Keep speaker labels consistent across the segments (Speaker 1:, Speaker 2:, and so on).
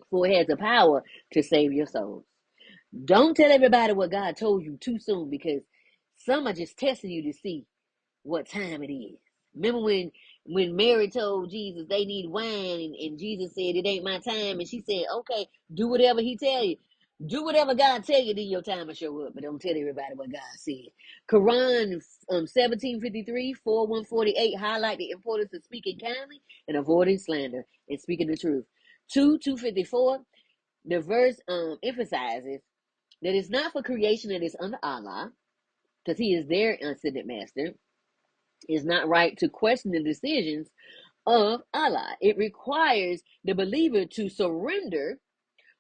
Speaker 1: for it has the power to save your souls. Don't tell everybody what God told you too soon, because some are just testing you to see what time it is. Remember when Mary told Jesus they need wine, and Jesus said it ain't my time, and she said, okay, do whatever he tell you. Do whatever God tell you, then your time will show up. But don't tell everybody what God said. Quran 1753, 4148 highlight the importance of speaking kindly and avoiding slander and speaking the truth. 2:254, the verse emphasizes that it's not for creation that is under Allah, because he is their ascended master. It's not right to question the decisions of Allah. It requires the believer to surrender,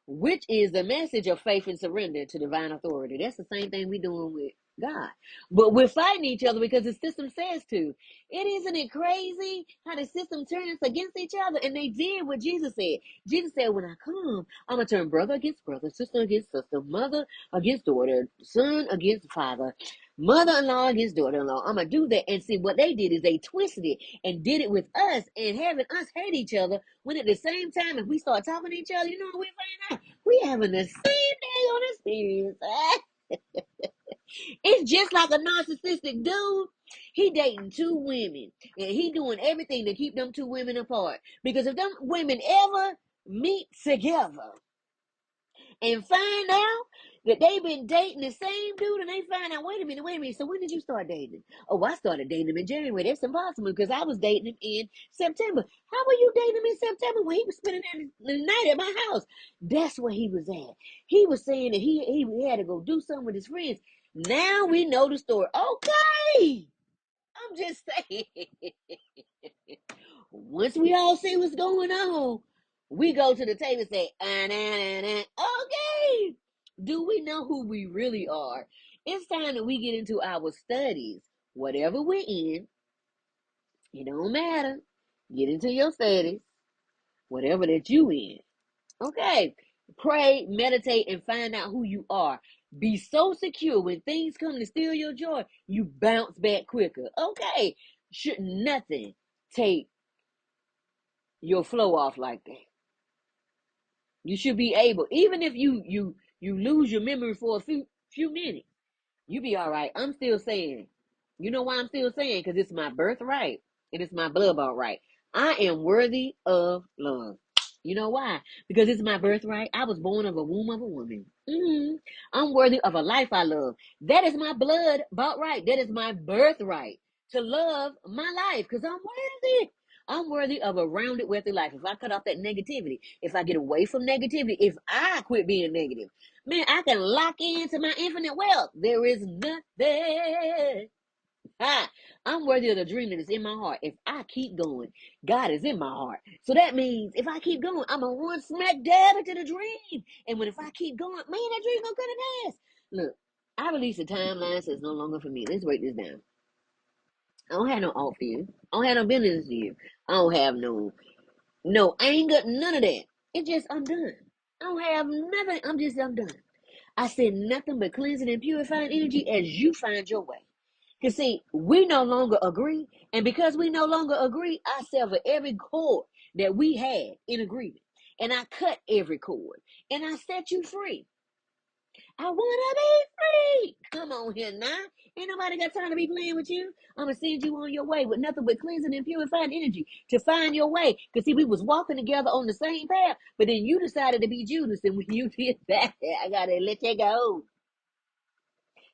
Speaker 1: which is the message of faith and surrender to divine authority. That's the same thing we're doing with God. But we're fighting each other because the system says to. Isn't it crazy how the system turns against each other? And they did what Jesus said. Jesus said, when I come, I'm going to turn brother against brother, sister against sister, mother against daughter, son against father, mother-in-law against daughter-in-law. I'm going to do that. And see, what they did is they twisted it and did it with us, and having us hate each other, when at the same time, if we start talking to each other, you know what we find out? We having the same day on experience. It's just like a narcissistic dude. He dating two women, and he doing everything to keep them two women apart. Because if them women ever meet together and find out that they've been dating the same dude, and they find out, wait a minute, so when did you start dating? Oh, I started dating him in January. That's impossible, because I was dating him in September. How were you dating him in September when he was spending the night at my house? That's where he was at. He was saying that he had to go do something with his friends. Now we know the story. Okay, I'm just saying. Once we all see what's going on, we go to the table and say, okay, do we know who we really are? It's time that we get into our studies. Whatever we're in, it don't matter. Get into your studies, whatever that you in. Okay, pray, meditate, and find out who you are. Be so secure when things come to steal your joy, you bounce back quicker. Okay, should nothing take your flow off like that. You should be able, even if you lose your memory for a few minutes, you be all right. I'm still saying, you know why I'm still saying? Because it's my birthright and it's my blood bought right. I am worthy of love. You know why? Because it's my birthright. I was born of a womb of a woman. I'm worthy of a life I love. That is my blood bought right. That is my birthright to love my life, because I'm worthy. I'm worthy of a rounded, wealthy life. If I cut off that negativity, if I get away from negativity, if I quit being negative, man, I can lock into my infinite wealth. There is nothing. I'm worthy of the dream that is in my heart. If I keep going, God is in my heart. So that means if I keep going, I'm going to run smack dab into the dream. And if I keep going, man, that dream going to come to pass. Look, I released a timeline, so it's no longer for me. Let's break this down. I don't have no off you. I don't have no business to you. I don't have no anger, none of that. It's just I'm done. I don't have nothing. I'm done. I said nothing but cleansing and purifying energy as you find your way. Because see, we no longer agree. And because we no longer agree, I sever every cord that we had in agreement. And I cut every cord. And I set you free. I want to be free. Come on here now. Ain't nobody got time to be playing with you. I'm going to send you on your way with nothing but cleansing and purifying energy to find your way. Because see, we was walking together on the same path, but then you decided to be Judas. And when you did that, I got to let you go.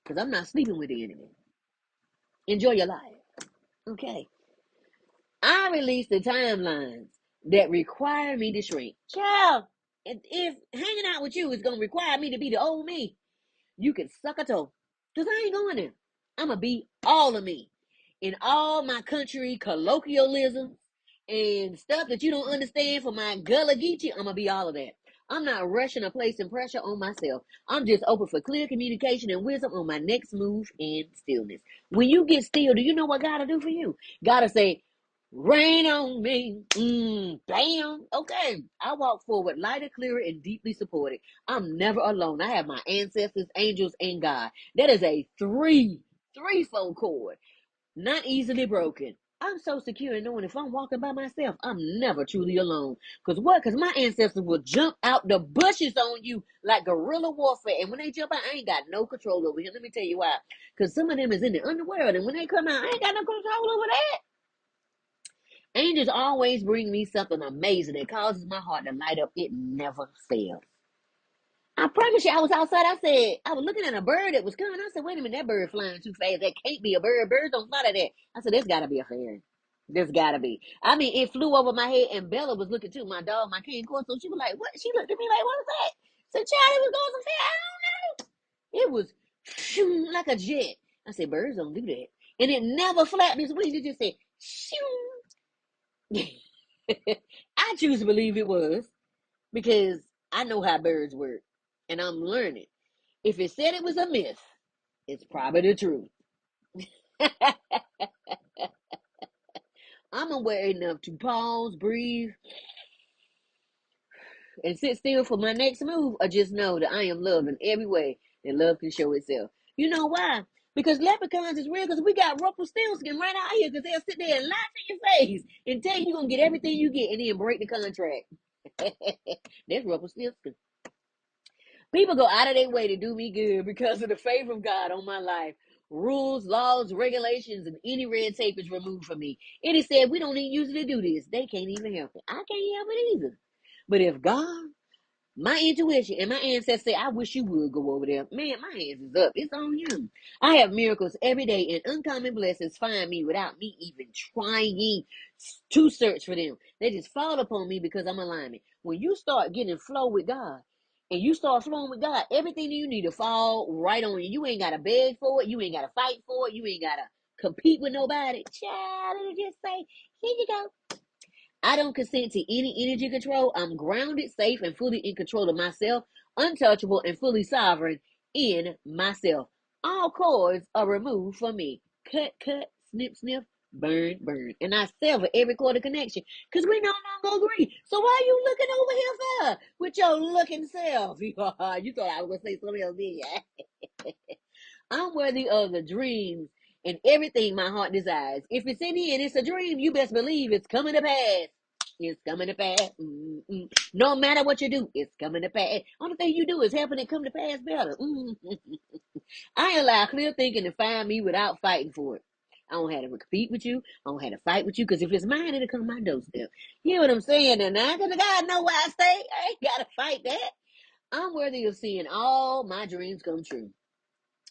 Speaker 1: Because I'm not sleeping with the enemy. Enjoy your life. Okay. I release the timelines that require me to shrink. Child, if hanging out with you is going to require me to be the old me, you can suck a toe. Because I ain't going there. I'm going to be all of me. In all my country colloquialisms and stuff that you don't understand for my gullah geechee, I'm going to be all of that. I'm not rushing or placing pressure on myself. I'm just open for clear communication and wisdom on my next move and stillness. When you get still, do you know what God will do for you? God will say, rain on me. Bam. Okay. I walk forward lighter, clearer, and deeply supported. I'm never alone. I have my ancestors, angels, and God. That is a threefold cord. Not easily broken. I'm so secure in knowing if I'm walking by myself, I'm never truly alone. Because what? Because my ancestors will jump out the bushes on you like guerrilla warfare. And when they jump out, I ain't got no control over him. Let me tell you why. Because some of them is in the underworld. And when they come out, I ain't got no control over that. Angels always bring me something amazing that causes my heart to light up. It never fails. I promise you, I was outside. I said, I was looking at a bird that was coming. I said, wait a minute, that bird flying too fast. That can't be a bird. Birds don't fly like that. I said, there's got to be a fairy. There's got to be. I mean, it flew over my head, and Bella was looking too. My dog, my cane corso. So she was like, what? She looked at me like, what was that? So Charlie was going so fast. I don't know. It was shoo, like a jet. I said, birds don't do that. And it never flapped its wings. It just said, shoo. I choose to believe it was because I know how birds work, and I'm learning. If it said it was a myth, it's probably the truth. I'm aware enough to pause, breathe, and sit still for my next move, or just know that I am loved in every way that love can show itself. You know why? Because leprechauns is real, because we got Rumpelstiltskin right out here, because they'll sit there and lie to your face and tell you you're going to get everything you get and then break the contract. That's Rumpelstiltskin. People go out of their way to do me good because of the favor of God on my life. Rules, laws, regulations, and any red tape is removed from me. It is said we don't even use it to do this. They can't even help it. I can't help it either. But if God, my intuition, and my ancestors say, I wish you would go over there. Man, my hands is up. It's on you. I have miracles every day, and uncommon blessings find me without me even trying to search for them. They just fall upon me because I'm alignment. When you start getting flow with God, and you start flowing with God, everything that you need to fall right on you. You ain't got to beg for it. You ain't got to fight for it. You ain't got to compete with nobody. Child, it'll just say, here you go. I don't consent to any energy control. I'm grounded, safe, and fully in control of myself, untouchable and fully sovereign in myself. All cords are removed from me. Cut, cut, snip, snip, burn, burn. And I sever every cord of connection because we no longer agree. So why are you looking over here for? With your looking self? You thought I was going to say something else, did you? I'm worthy of the dreams and everything my heart desires. If it's in here and it's a dream, you best believe it's coming to pass. It's coming to pass. Mm-mm. No matter what you do, it's coming to pass. Only thing you do is helping it come to pass better. I allow clear thinking to find me without fighting for it. I don't have to compete with you. I don't have to fight with you because if it's mine, it'll come to my doorstep. You know what I'm saying? And I got God know where I stay. I ain't got to fight that. I'm worthy of seeing all my dreams come true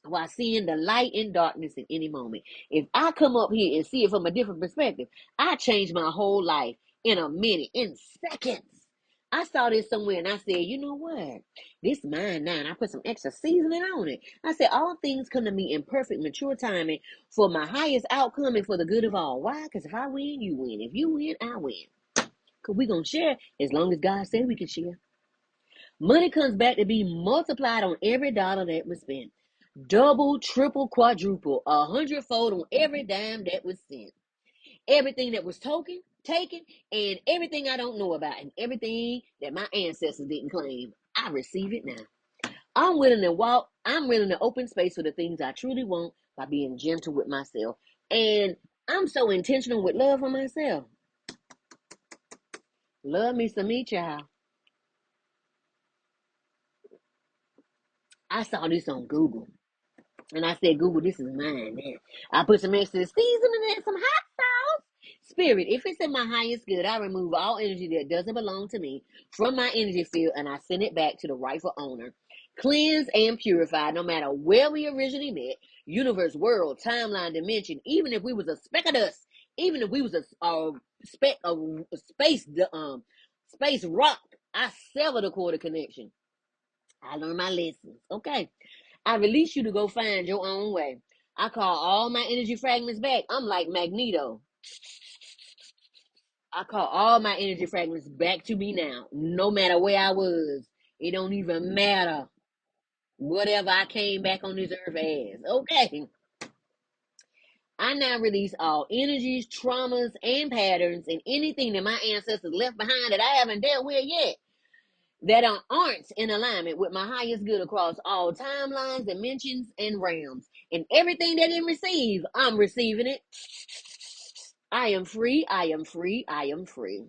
Speaker 1: while seeing the light in darkness in any moment. If I come up here and see it from a different perspective, I change my whole life in a minute, in seconds. I saw this somewhere and I said, you know what? This mine now. And I put some extra seasoning on it. I said, all things come to me in perfect, mature timing for my highest outcome and for the good of all. Why? Because if I win, you win. If you win, I win. Because we're going to share as long as God said we can share. Money comes back to be multiplied on every dollar that was spent. Double, triple, quadruple, 100-fold on every dime that was sent. Everything that was taken, and everything I don't know about, and everything that my ancestors didn't claim. I receive it now. I'm willing to walk. I'm willing to open space for the things I truly want by being gentle with myself. And I'm so intentional with love for myself. Love me some me, child. I saw this on Google. And I said, Google, this is mine. Man. I put some extra seasoning and some hot sauce. Spirit, if it's in my highest good, I remove all energy that doesn't belong to me from my energy field and I send it back to the rightful owner. Cleanse and purify, no matter where we originally met, universe, world, timeline, dimension, even if we was a speck of dust, even if we was a speck of space rock, I sever the cord of connection. I learned my lessons. Okay. I release you to go find your own way. I call all my energy fragments back. I'm like Magneto. I call all my energy fragments back to me now, no matter where I was. It don't even matter. Whatever I came back on this earth as. Okay. I now release all energies, traumas, and patterns, and anything that my ancestors left behind that I haven't dealt with yet, that aren't in alignment with my highest good across all timelines, dimensions, and realms. And everything they didn't receive, I'm receiving it. I am free. I am free. I am free.